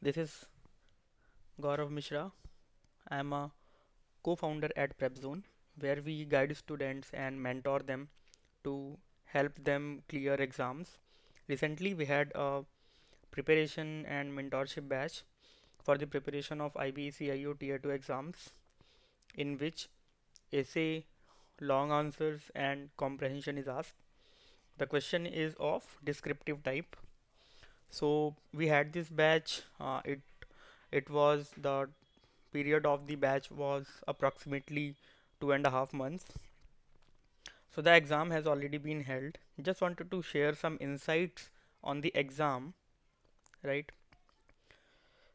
This is Gaurav Mishra. I am a co-founder at PrepZone, where we guide students and mentor them to help them clear exams. Recently, we had a preparation and mentorship batch for the preparation of IB ACIO Tier II exams, in which essay, long answers, and comprehension is asked. The question is of descriptive type. So we had this batch. It was the period of the batch was approximately 2.5 months. So the exam has already been held. Just wanted to share some insights on the exam, right?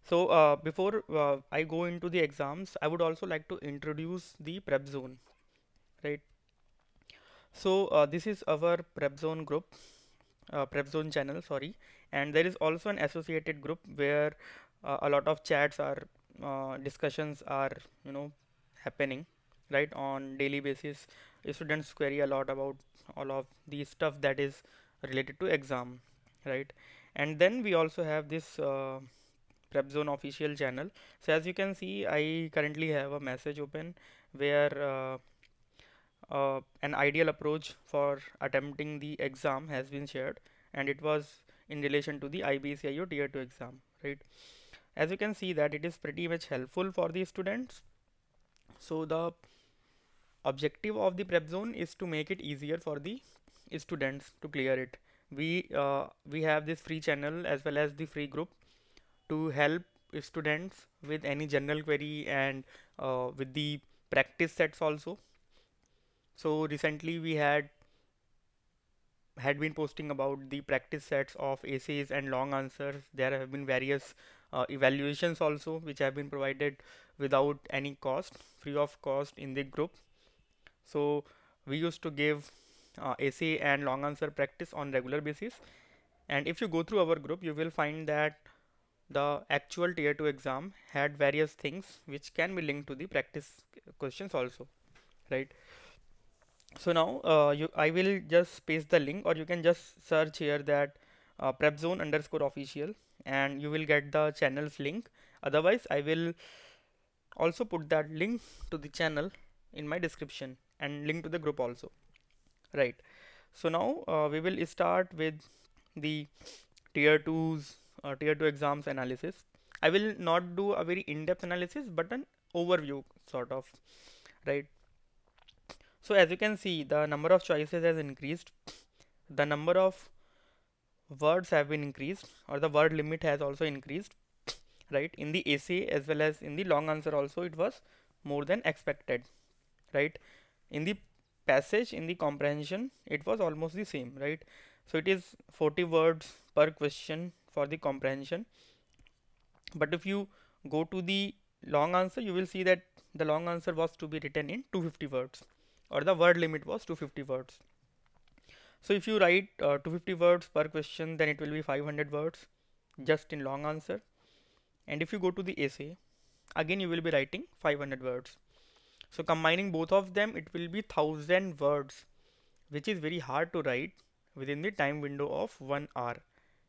So before I go into the exams, I would also like to introduce the prep zone, right? So this is our prep zone group, prep zone channel, sorry, and there is also an associated group where a lot of chats are discussions are you know happening right on daily basis. Students query a lot about all of the stuff that is related to exam, right? And then we also have this prep zone official channel. So as you can see, I currently have a message open where an ideal approach for attempting the exam has been shared, and it was in relation to the IB ACIO Tier II exam, right? As you can see that it is pretty much helpful for the students. So the objective of the prep zone is to make it easier for the students to clear it. We have this free channel as well as the free group to help students with any general query and with the practice sets also. So recently we had been posting about the practice sets of essays and long answers. There have been various evaluations also which have been provided without any cost, free of cost in the group. So we used to give essay and long answer practice on regular basis. And if you go through our group, you will find that the actual tier 2 exam had various things which can be linked to the practice questions also, right? So now I will just paste the link, or you can just search here that prepzone underscore official, and you will get the channel's link. Otherwise, I will also put that link to the channel in my description and link to the group also, right? So now we will start with the tier 2 exams analysis. I will not do a very in-depth analysis, but an overview sort of, right? So as you can see, the number of choices has increased, the number of words have been increased, or the word limit has also increased, right? In the essay as well as in the long answer also, it was more than expected, right? In the passage, in the comprehension, it was almost the same, right? So it is 40 words per question for the comprehension. But if you go to the long answer, you will see that the long answer was to be written in 250 words, or the word limit was 250 words. So if you write 250 words per question, then it will be 500 words just in long answer. And if you go to the essay, again you will be writing 500 words. So combining both of them, it will be 1000 words, which is very hard to write within the time window of 1 hour,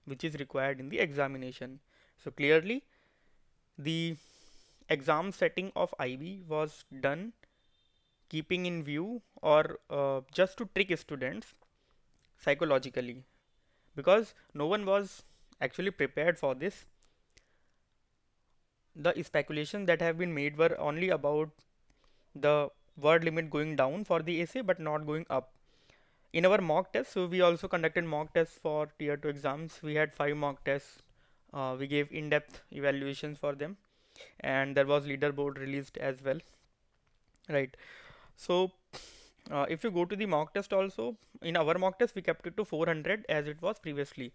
which is required in the examination. So clearly, the exam setting of IB was done keeping in view, or just to trick students psychologically, because no one was actually prepared for this. The speculations that have been made were only about the word limit going down for the essay but not going up. In our mock test, so we also conducted mock tests for tier 2 exams. We had 5 mock tests. We gave in-depth evaluations for them, and there was leaderboard released as well, right? So if you go to the mock test also, in our mock test we kept it to 400 as it was previously,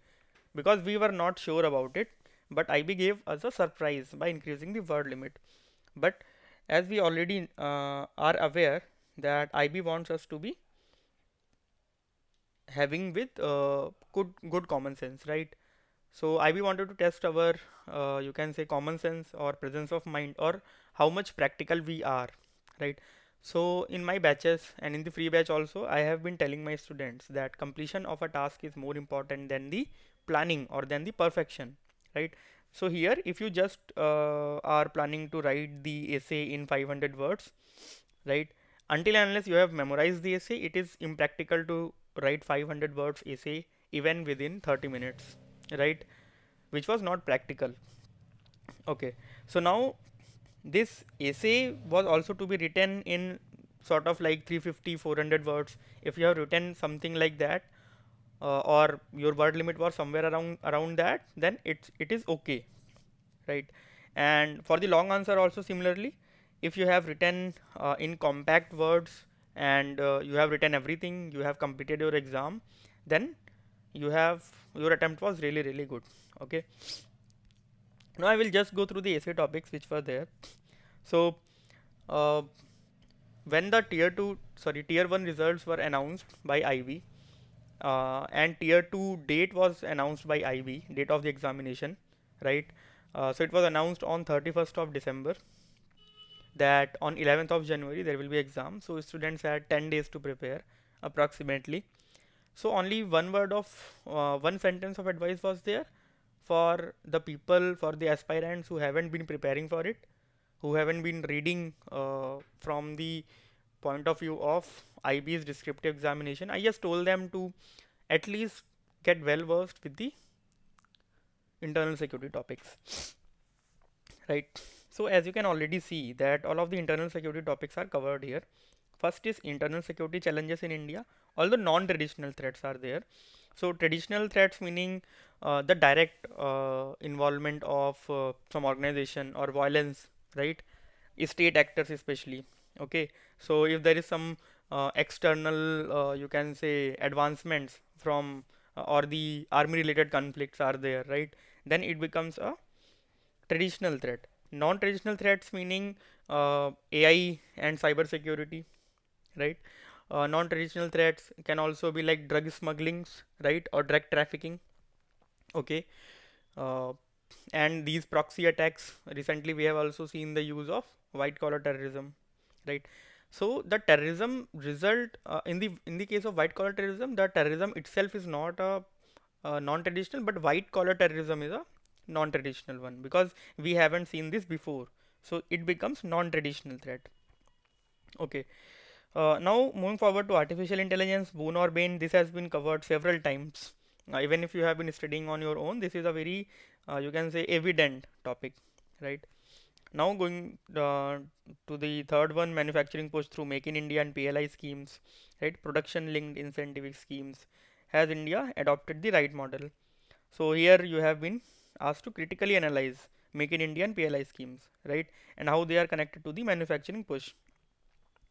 because we were not sure about it, but IB gave us a surprise by increasing the word limit. But as we already are aware that IB wants us to be having with good common sense, right? So IB wanted to test our you can say common sense or presence of mind, or how much practical we are, right? So in my batches and in the free batch also, I have been telling my students that completion of a task is more important than the planning or than the perfection, right? So here, if you just are planning to write the essay in 500 words, right? Until and unless you have memorized the essay, it is impractical to write 500 words essay even within 30 minutes, right? Which was not practical. Okay, so now this essay was also to be written in sort of like 350 400 words. If you have written something like that, or your word limit was somewhere around that, then it is okay, right? And for the long answer also similarly, if you have written in compact words, and you have written everything, you have completed your exam, then you have your attempt was really good. Okay, now I will just go through the essay topics which were there. So uh, when the tier 1 results were announced by IB, and tier 2 date was announced by IB, date of the examination, right? So it was announced on 31st of December that on 11th of January there will be exam. So students had 10 days to prepare approximately. So only one sentence of advice was there for the people, for the aspirants who haven't been preparing for it, who haven't been reading from the point of view of IB's descriptive examination. I just told them to at least get well versed with the internal security topics, right? So as you can already see that all of the internal security topics are covered here. First is internal security challenges in India. Although non-traditional threats are there. So traditional threats meaning the direct involvement of some organization or violence, right? State actors especially. Okay, so if there is some external, you can say, advancements from or the army related conflicts are there, right? Then it becomes a traditional threat. Non-traditional threats meaning AI and cyber security, right? Non-traditional threats can also be like drug smugglings, right, or drug trafficking. Okay, uh, and these proxy attacks. Recently, we have also seen the use of white collar terrorism, right? So the terrorism result in the case of white collar terrorism, the terrorism itself is not a non-traditional, but white collar terrorism is a non-traditional one because we haven't seen this before. So it becomes non-traditional threat. Okay. Now moving forward to artificial intelligence, boon or bane, this has been covered several times. Even if you have been studying on your own, this is a very you can say evident topic, right? Now going to the third one, manufacturing push through Make in India and PLI schemes, right? Production linked incentive schemes. Has India adopted the right model? So here you have been asked to critically analyze Make in India and PLI schemes, right? And how they are connected to the manufacturing push.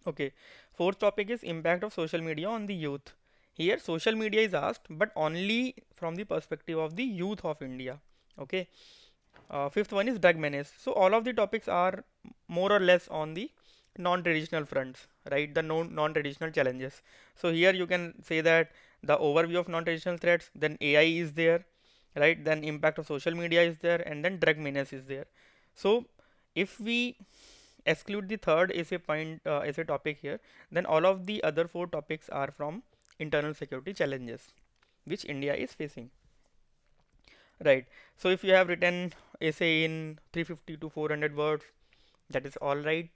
Okay, fourth topic is impact of social media on the youth. Here, social media is asked, but only from the perspective of the youth of India. Okay, fifth one is drug menace. So all of the topics are more or less on the non-traditional fronts, right? The non-traditional challenges. So here you can say that the overview of non-traditional threats, then AI is there, right? Then impact of social media is there, and then drug menace is there. So if we exclude the third essay topic here, then all of the other four topics are from internal security challenges which India is facing, right? So if you have written essay in 350 to 400 words, that is all right.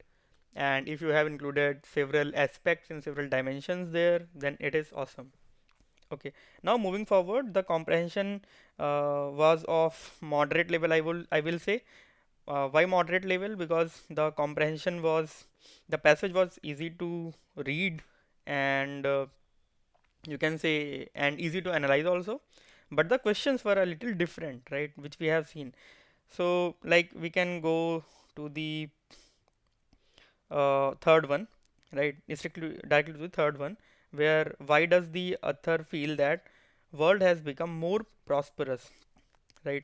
And if you have included several aspects in several dimensions there, then it is awesome. Okay, now moving forward, the comprehension was of moderate level. I will say why moderate level, because the comprehension was, the passage was easy to read, and you can say, and easy to analyze also, but the questions were a little different, right, which we have seen. So like we can go to the third one, right? Strictly directly to the third one, where why does the author feel that world has become more prosperous, right?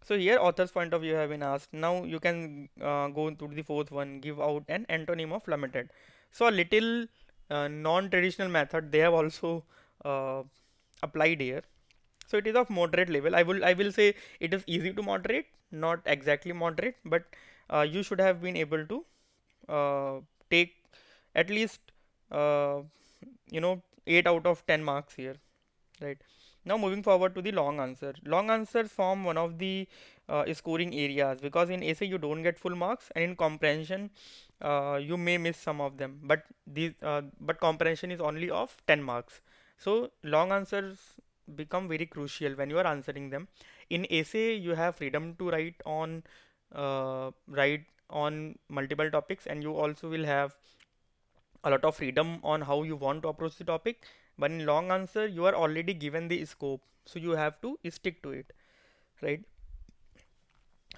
So here author's point of view have been asked. Now you can go to the fourth one, give out an antonym of limited. So a little non-traditional method they have also uh, applied here. So it is of moderate level. I will say it is easy to moderate, not exactly moderate, but you should have been able to uh, take at least uh, 8 out of 10 marks here, right? Now moving forward to the long answer. Long answers form one of the scoring areas, because in essay you don't get full marks, and in comprehension you may miss some of them, but comprehension is only of 10 marks. So long answers become very crucial when you are answering them. In essay you have freedom to write on multiple topics, and you also will have a lot of freedom on how you want to approach the topic. But in long answer you are already given the scope, so you have to stick to it, right?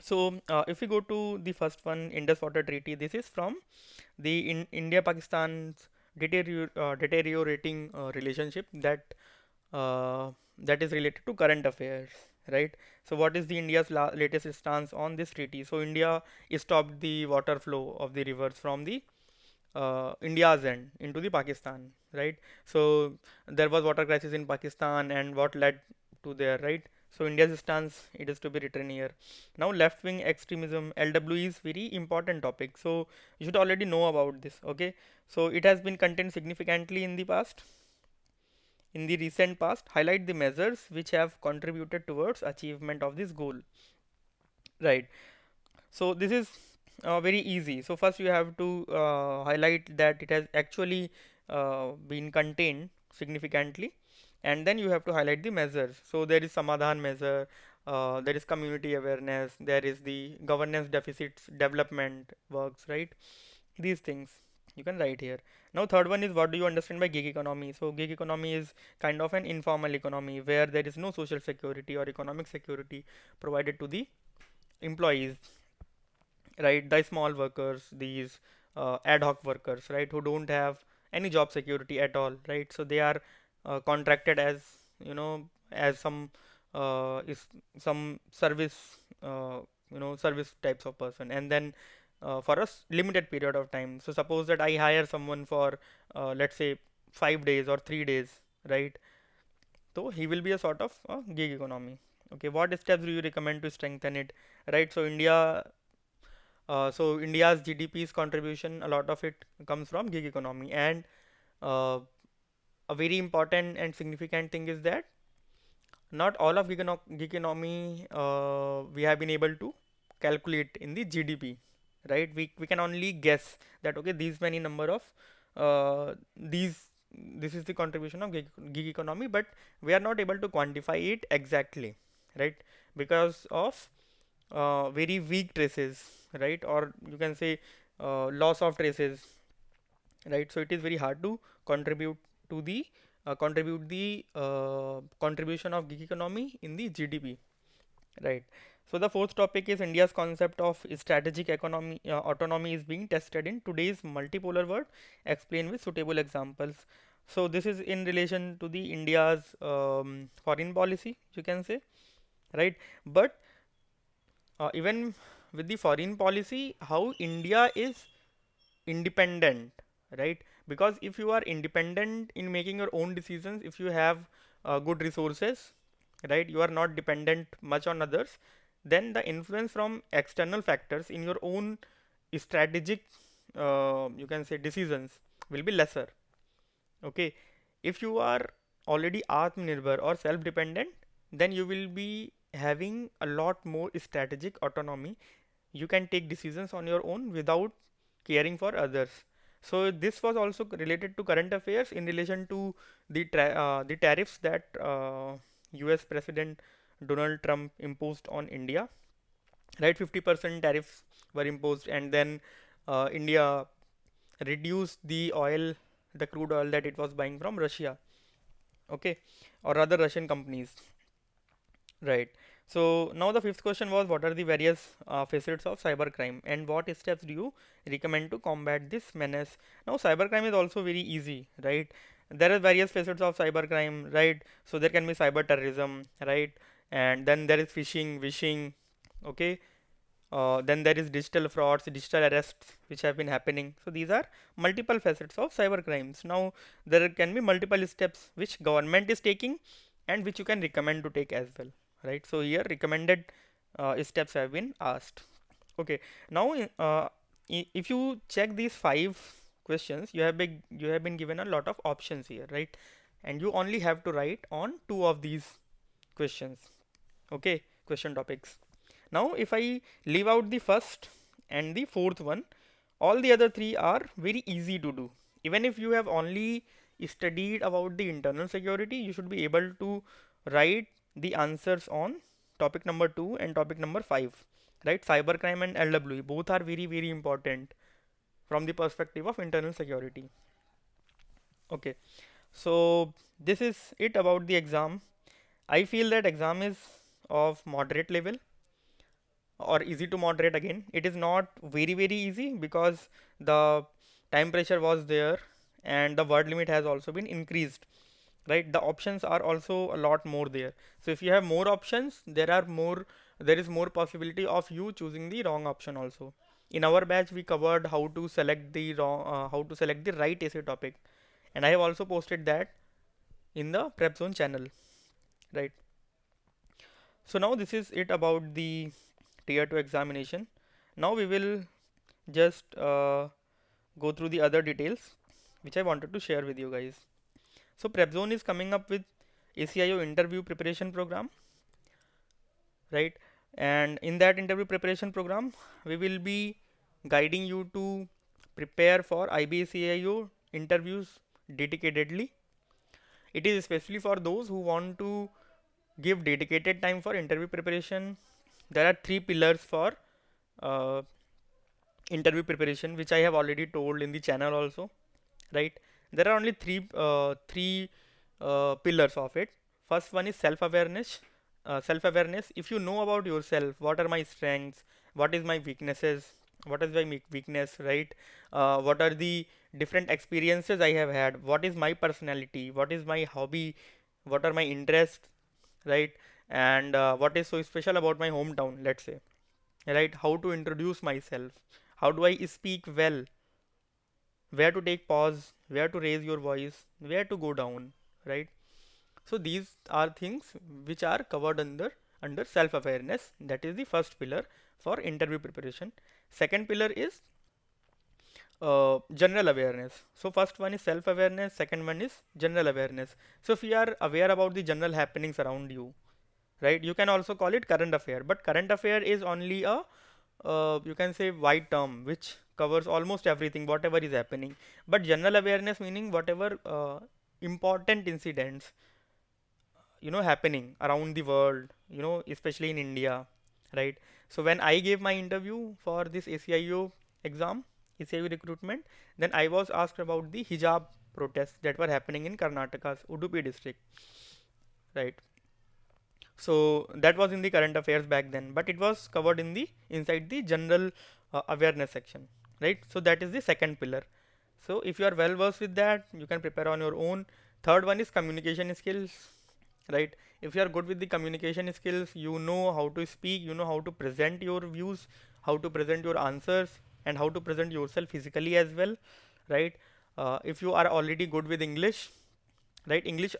So if we go to the first one, Indus Water Treaty, this is from the India Pakistan's deteriorating relationship that is related to current affairs, right? So what is the India's latest stance on this treaty? So India stopped the water flow of the rivers from the India's end into the Pakistan, right? So there was water crisis in Pakistan, and what led to there, right? So India's stance, it is to be written here. Now left wing extremism, LW is very important topic. So you should already know about this, okay? So it has been contained significantly in the past. In the recent past, highlight the measures which have contributed towards achievement of this goal, right? So this is very easy. So first you have to highlight that it has actually been contained significantly, and then you have to highlight the measures. So there is samadhan measure, there is community awareness, there is the governance deficits development works, right? These things you can write here. Now third one is, what do you understand by gig economy? So gig economy is kind of an informal economy where there is no social security or economic security provided to the employees, right? The small workers, these ad hoc workers, right, who don't have any job security at all, right? So they are contracted as, as is some service, service types of person, and then for a limited period of time. So suppose that I hire someone for let's say 5 days or 3 days, right? So he will be a sort of gig economy. Okay, what steps do you recommend to strengthen it, right? So India's GDP's contribution, a lot of it comes from gig economy, and uh, a very important and significant thing is that not all of gig economy we have been able to calculate in the GDP, right? We can only guess that okay, these many number of these this is the contribution of gig economy, but we are not able to quantify it exactly, right? Because of very weak traces, right? Or you can say loss of traces, right? So it is very hard to contribute to the contribution of gig economy in the GDP, right? So the fourth topic is India's concept of strategic economy autonomy is being tested in today's multipolar world. Explain with suitable examples. So this is in relation to the India's foreign policy, you can say, right? But even with the foreign policy, how India is independent, right? Because if you are independent in making your own decisions, if you have good resources, right, you are not dependent much on others, then the influence from external factors in your own strategic you can say decisions will be lesser. Okay, if you are already Atmanirbhar or self dependent, then you will be having a lot more strategic autonomy. You can take decisions on your own without caring for others. So this was also related to current affairs in relation to the tariffs that US President Donald Trump imposed on India, right? 50% tariffs were imposed, and then India reduced the oil, the crude oil that it was buying from Russia, okay, or rather Russian companies, right? So now the fifth question was, what are the various facets of cybercrime, and what steps do you recommend to combat this menace? Now cybercrime is also very easy, right? There are various facets of cybercrime, right? So there can be cyber terrorism, right? And then there is phishing, wishing, okay. Then there is digital frauds, digital arrests, which have been happening. So these are multiple facets of cyber crimes. Now there can be multiple steps which government is taking and which you can recommend to take as well, right? So here recommended steps have been asked. Okay. Now if you check these five questions, you have been given a lot of options here, right? And you only have to write on two of these questions. Okay, question topics. Now if I leave out the first and the fourth one, all the other three are very easy to do. Even if you have only studied about the internal security, you should be able to write the answers on topic number 2 and topic number 5, right? Cybercrime and LWE both are very important from the perspective of internal security. Okay, so this is it about the exam. I feel that exam is of moderate level or easy to moderate. Again, it is not very easy because the time pressure was there and the word limit has also been increased, right? The options are also a lot more there. So if you have more options, there is more possibility of you choosing the wrong option also. In our batch we covered how to select the right essay topic, and I have also posted that in the PrepZone channel, right? So now this is it about the tier 2 examination. Now we will just go through the other details which I wanted to share with you guys. So PrepZone is coming up with ACIO interview preparation program, right? And in that interview preparation program, we will be guiding you to prepare for IB ACIO interviews dedicatedly. It is especially for those who want to give dedicated time for interview preparation. There are three pillars for uh, interview preparation, which I have already told in the channel also, right? There are only three pillars of it. First one is self-awareness. Self-awareness. If you know about yourself, what are my strengths, what is my weaknesses, what is my weakness, right? What are the different experiences I have had, what is my personality, what is my hobby, what are my interests, right? And what is so special about my hometown, let's say, right? How to introduce myself, how do I speak well, where to take pause, where to raise your voice, where to go down, right? So these are things which are covered under self awareness. That is the first pillar for interview preparation. Second pillar is general awareness. So first one is self awareness, second one is general awareness. So if you are aware about the general happenings around you, right, you can also call it current affair, but current affair is only a you can say wide term which covers almost everything whatever is happening. But general awareness meaning whatever important incidents happening around the world, especially in India, right? So when I gave my interview for this ACIO exam, ACIO recruitment, then I was asked about the hijab protests that were happening in Karnataka's Udupi district, right? So that was in the current affairs back then, but it was covered in the inside the general awareness section, right? So that is the second pillar. So if you are well versed with that, you can prepare on your own. Third one is communication skills, right? If you are good with the communication skills, you know how to speak, you know how to present your views, how to present your answers, and how to present yourself physically as well, right? If you are already good with English, right? English,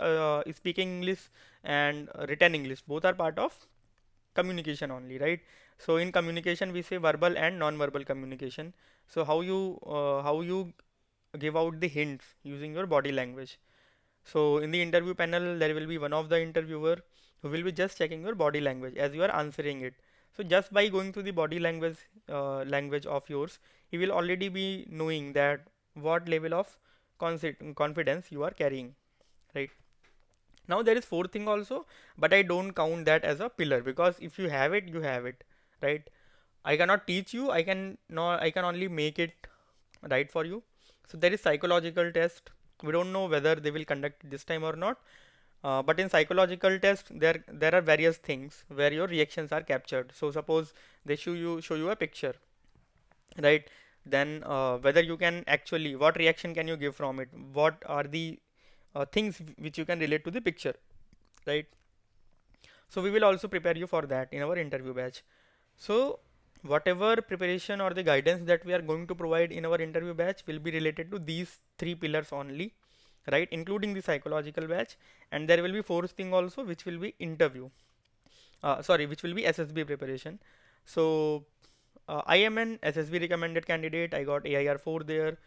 speaking English and written English both are part of communication only, right? So in communication we say verbal and non-verbal communication. So how you give out the hints using your body language. So in the interview panel there will be one of the interviewer who will be just checking your body language as you are answering it. So just by going through the body language of yours, he will already be knowing that what level of confidence you are carrying, right? Now there is fourth thing also, but I don't count that as a pillar because if you have it, you have it, right? I cannot teach you. I can only make it right for you. So there is psychological test. We don't know whether they will conduct this time or not. But in psychological test, there are various things where your reactions are captured. So suppose they show you a picture, right? Then whether you can actually what reaction can you give from it? What are the things which you can relate to the picture, right? So we will also prepare you for that in our interview batch. So whatever preparation or the guidance that we are going to provide in our interview batch will be related to these three pillars only, right, including the psychological batch. And there will be fourth thing also which will be interview, sorry, which will be SSB preparation. So I am an SSB recommended candidate. I got AIR 4 there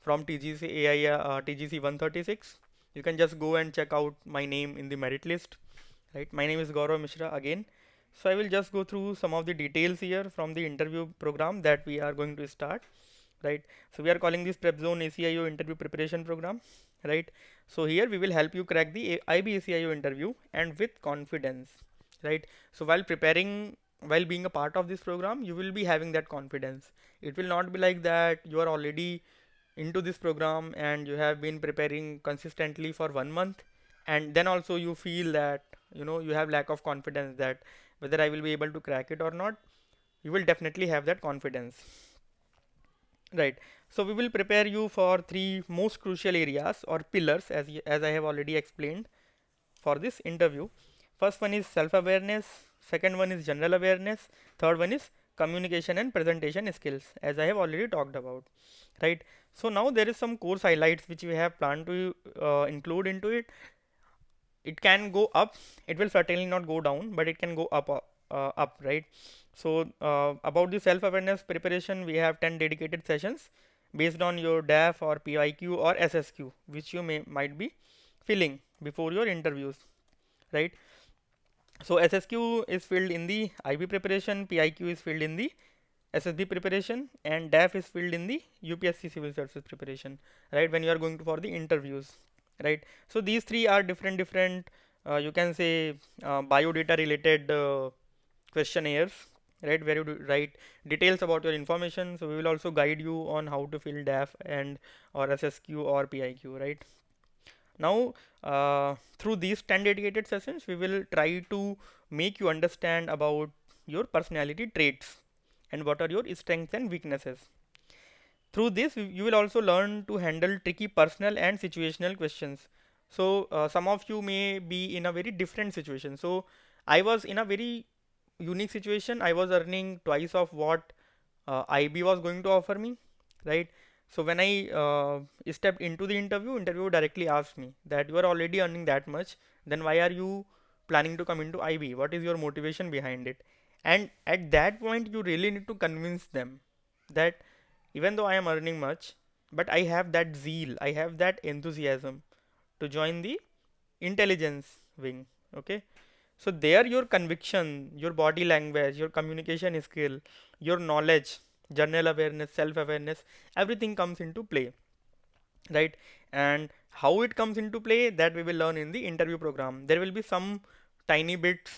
from TGC TGC 136. You can just go and check out my name in the merit list, right? My name is Gaurav Mishra again. So I will just go through some of the details here from the interview program that we are going to start, right? So we are calling this PrepZone ACIO interview preparation program, right? So here we will help you crack the IB ACIO interview and with confidence, right? So while preparing, while being a part of this program, you will be having that confidence. It will not be like that you are already into this program and you have been preparing consistently for 1 month, and then also you feel that you have lack of confidence that whether I will be able to crack it or not. You will definitely have that confidence, right? So we will prepare you for three most crucial areas or pillars, as I have already explained, for this interview. First one is self awareness, second one is general awareness, third one is communication and presentation skills, as I have already talked about, right? So now there is some course highlights which we have planned to include into it. It can go up, it will certainly not go down, but it can go up, right? So about the self awareness preparation, we have 10 dedicated sessions based on your DAF or PIQ or SSQ, which you might be filling before your interviews, right? So SSQ is filled in the IB preparation, PIQ is filled in the SSB preparation, and DAF is filled in the UPSC civil services preparation, right? When you are going to for the interviews, right? So these three are different you can say biodata related questionnaires, right? Where you write details about your information. So we will also guide you on how to fill DAF and or SSQ or PIQ, right? Now, through these 10 dedicated sessions, we will try to make you understand about your personality traits and what are your strengths and weaknesses. Through this, you will also learn to handle tricky personal and situational questions. So, some of you may be in a very different situation. So, I was in a very unique situation. I was earning twice of what IB was going to offer me, right? So when I stepped into the interview directly asked me that you are already earning that much, then why are you planning to come into IB? What is your motivation behind it? And at that point, you really need to convince them that even though I am earning much, but I have that zeal, I have that enthusiasm to join the intelligence wing. Okay, so there your conviction, your body language, your communication skill, your knowledge, general awareness, self awareness, everything comes into play, right? And how it comes into play, that we will learn in the interview program. There will be some tiny bits,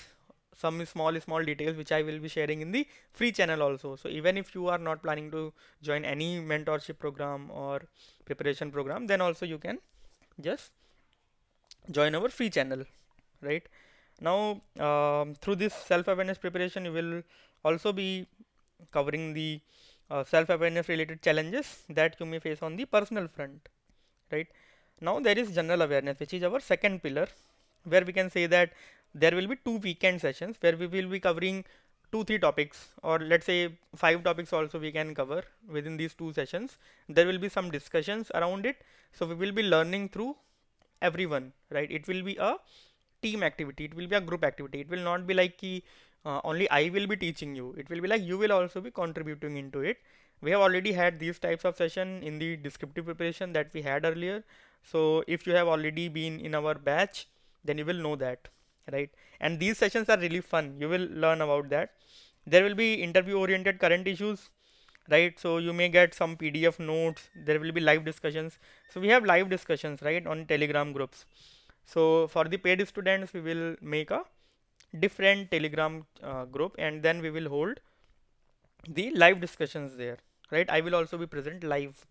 some small details which I will be sharing in the free channel also. So even if you are not planning to join any mentorship program or preparation program, then also you can just join our free channel, right? Now through this self-awareness preparation, you will also be covering the self-awareness related challenges that you may face on the personal front, right? Now there is general awareness, which is our second pillar, where we can say that there will be two weekend sessions where we will be covering 2 3 topics, or let's say 5 topics also we can cover within these 2 sessions. There will be some discussions around it, so we will be learning through everyone, right? It will be a team activity, it will be a group activity. It will not be like ki, only I will be teaching you. It will be like you will also be contributing into it. We have already had these types of session in the descriptive preparation that we had earlier. So if you have already been in our batch, then you will know that, right? And these sessions are really fun, you will learn about that. There will be interview oriented current issues, right? So you may get some PDF notes, there will be live discussions. So we have live discussions, right, on Telegram groups. So for the paid students, we will make a different Telegram group, and then we will hold the live discussions there, right? I will also be present live.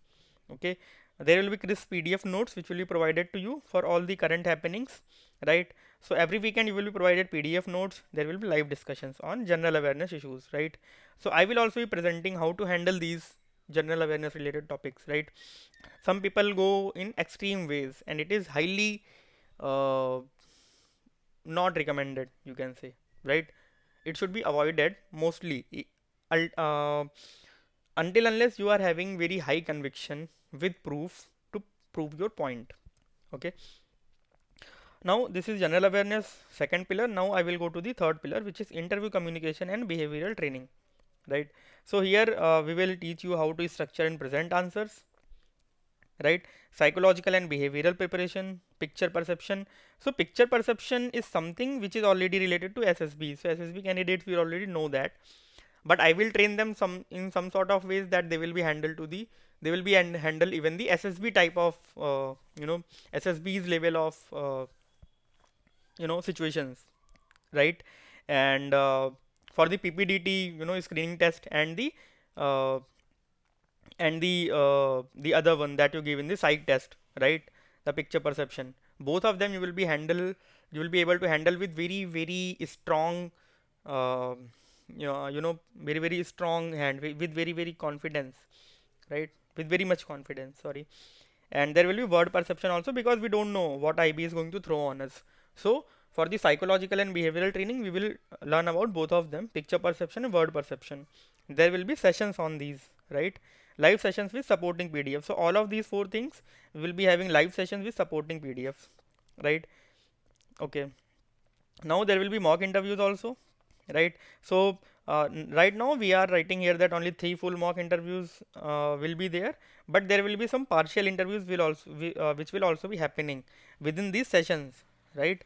Okay, there will be crisp PDF notes which will be provided to you for all the current happenings, right? So every weekend you will be provided PDF notes. There will be live discussions on general awareness issues, right? So I will also be presenting how to handle these general awareness related topics, right? Some people go in extreme ways, and it is highly uh, not recommended, you can say, right? It should be avoided mostly, until unless you are having very high conviction with proof to prove your point. Okay, now this is general awareness, second pillar. Now I will go to the third pillar, which is interview communication and behavioral training, right? So here we will teach you how to structure and present answers, right? Psychological and behavioral preparation, picture perception. So picture perception is something which is already related to SSB. So SSB candidates, we already know that, but I will train them some in some sort of ways that they will be handled to the they will be handle even the SSB type of SSB's level of situations, right? And for the PPDT, screening test, uh, and the other one that you give in the psych test, right? The picture perception, both of them you will be able to handle with very very strong, uh, very very strong hand, with very very confidence, right? With very much confidence, sorry. And there will be word perception also, because we don't know what IB is going to throw on us. So for the psychological and behavioral training, we will learn about both of them, picture perception and word perception. There will be sessions on these, right? Live sessions with supporting PDF. So all of these four things will be having live sessions with supporting PDFs, right? Okay. Now there will be mock interviews also, right? So right now we are writing here that only 3 full mock interviews will be there, but there will be some partial interviews which will also be happening within these sessions, right?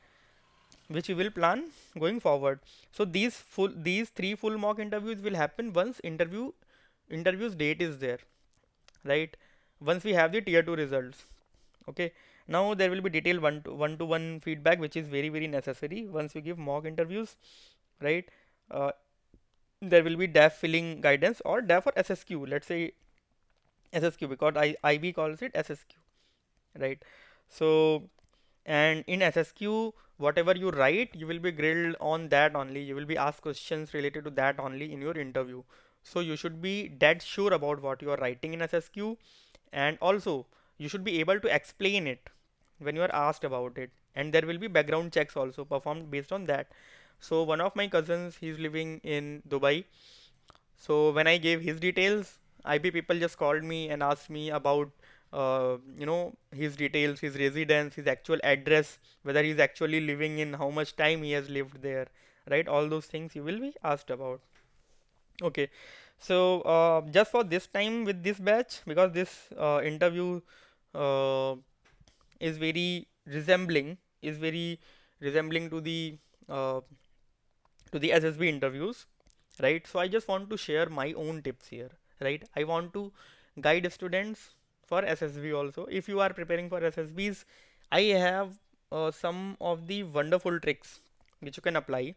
Which we will plan going forward. So these 3 full mock interviews will happen once interviews date is there, right? Once we have the tier 2 results. Okay. Now there will be detailed one to one feedback, which is very very necessary once we give mock interviews, right? uh, there will be DAF filling guidance, or DAF or SSQ, let's say SSQ, because IB calls it SSQ, right? So, and in SSQ, whatever you write, you will be grilled on that only. You will be asked questions related to that only in your interview. So you should be dead sure about what you are writing in SSQ, and also you should be able to explain it when you are asked about it. And there will be background checks also performed based on that. So one of my cousins, he's living in Dubai. So when I gave his details, IB people just called me and asked me about his details, his residence, his actual address, whether he's actually living in, how much time he has lived there, right? All those things you will be asked about. Okay. So just for this time with this batch, because this interview uh, is very resembling uh, to the SSB interviews, right? So I just want to share my own tips here, right? I want to guide students for SSB also. If you are preparing for SSBs, I have some of the wonderful tricks which you can apply.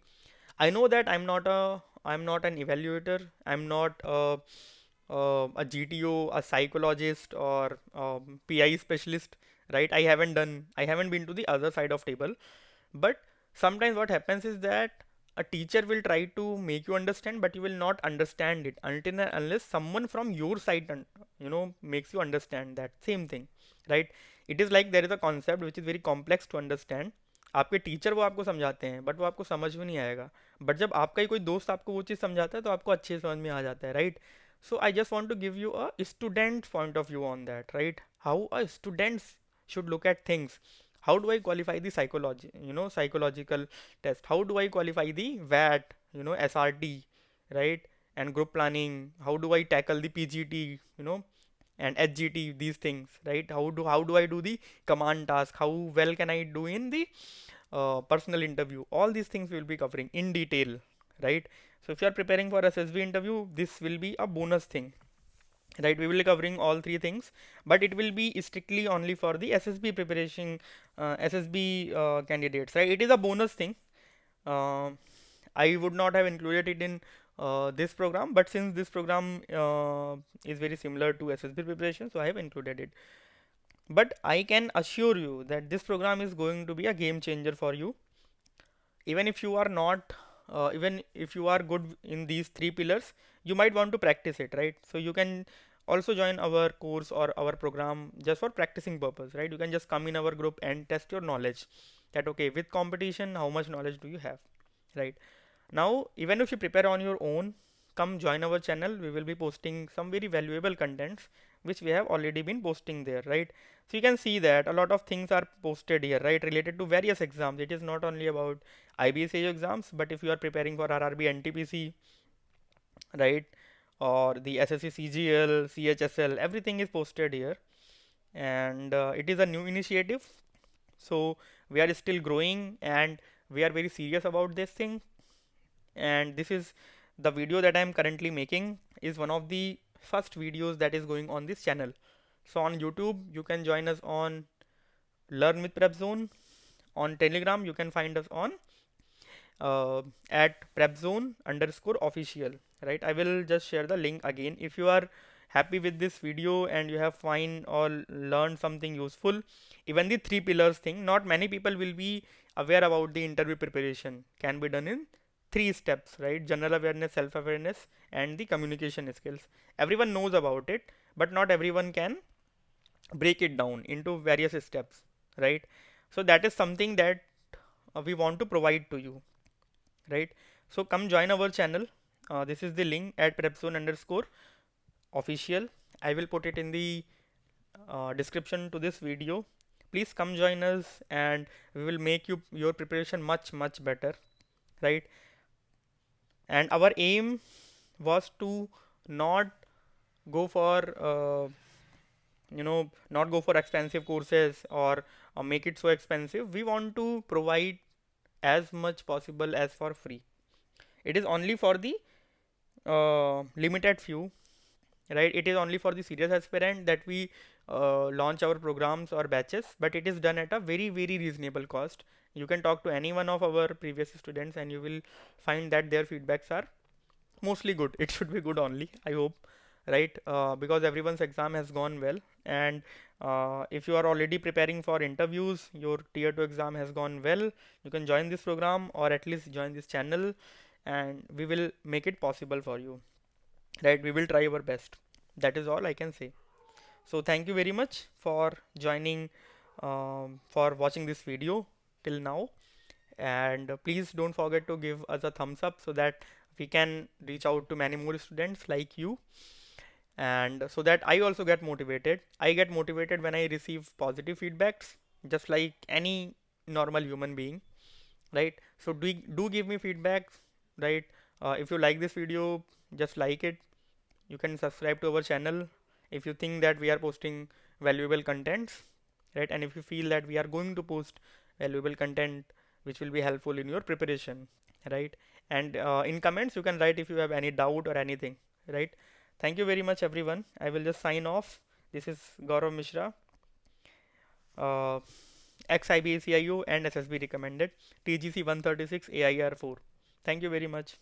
I know that I'm not an evaluator. I'm not a GTO, a psychologist, or PI specialist, right? I haven't been to the other side of table. But sometimes what happens is that a teacher will try to make you understand, but you will not understand it until and unless someone from your side makes you understand that same thing, right? It is like there is a concept which is very complex to understand. आपके teacher वो आपको समझाते हैं, but वो आपको समझ में नहीं आएगा. बट जब आपका ही कोई दोस्त आपको वो चीज़ समझाता है तो आपको अच्छे से समझ में आ जाता है, right? So I just want to give you a student point of view on that, right? How a students should look at things. How do I qualify the psychological test? How do I qualify the VAT, SRT, right? And group planning. How do I tackle the PGT, and HGT, these things, right? How do I do the command task? How well can I do in the personal interview? All these things we will be covering in detail, right? So if you are preparing for SSB interview, this will be a bonus thing, right? We will be covering all 3 things, but it will be strictly only for the SSB preparation, SSB candidates, right? It is a bonus thing. uh, I would not have included it in this program, but since this program is very similar to SSB preparation, so I have included it. But I can assure you that this program is going to be a game changer for you. Even if you are not even if you are good in these 3 pillars, you might want to practice it, right? So you can also join our course or our program just for practicing purpose, right? You can just come in our group and test your knowledge, that okay, with competition, how much knowledge do you have, right? Now even if you prepare on your own, come join our channel. We will be posting some very valuable contents which we have already been posting there, right? So you can see that a lot of things are posted here, right, related to various exams. It is not only about IB ACIO exams, but if you are preparing for RRB NTPC, right, or the SSC CGL, CHSL, everything is posted here. and it is a new initiative. So we are still growing and we are very serious about this thing. And this is the video that I am currently making is one of the first videos that is going on this channel. So on YouTube you can join us on Learn with PrepZone. On Telegram you can find us on at PrepZone underscore official. Right, I will just share the link again. If you are happy with this video and you have find or learned something useful, even the three pillars thing, not many people will be aware about the interview preparation can be done in three steps, right? General awareness, self awareness, and the communication skills. Everyone knows about it, but not everyone can break it down into various steps, right? So that is something that we want to provide to you, right? So come join our channel. This is the link at prepzone underscore official. I will put it in the description to this video. Please come join us and we will make your preparation much better, right? And our aim was to not go for not go for expensive courses or make it so expensive. We want to provide as much possible as for free. It is only for the limited few, right? It is only for the serious aspirant that we launch our programs or batches, but it is done at a very reasonable cost. You can talk to any one of our previous students and you will find that their feedbacks are mostly good. It should be good only, I hope, right? Because everyone's exam has gone well, and if you are already preparing for interviews, your tier 2 exam has gone well, you can join this program or at least join this channel, and we will make it possible for you, right? We will try our best. That is all I can say. So thank you very much for joining, for watching this video till now, and please don't forget to give us a thumbs up so that we can reach out to many more students like you, and so that I also get motivated. I get motivated when I receive positive feedbacks, just like any normal human being, right? So do give me feedbacks, right? If you like this video, just like it. You can subscribe to our channel if you think that we are posting valuable contents, right? And if you feel that we are going to post valuable content which will be helpful in your preparation, right? And in comments you can write if you have any doubt or anything, right? Thank you very much everyone. I will just sign off. This is Gaurav Mishra, uh, ex IB ACIO and SSB recommended, TGC 136 AIR 4. Thank you very much.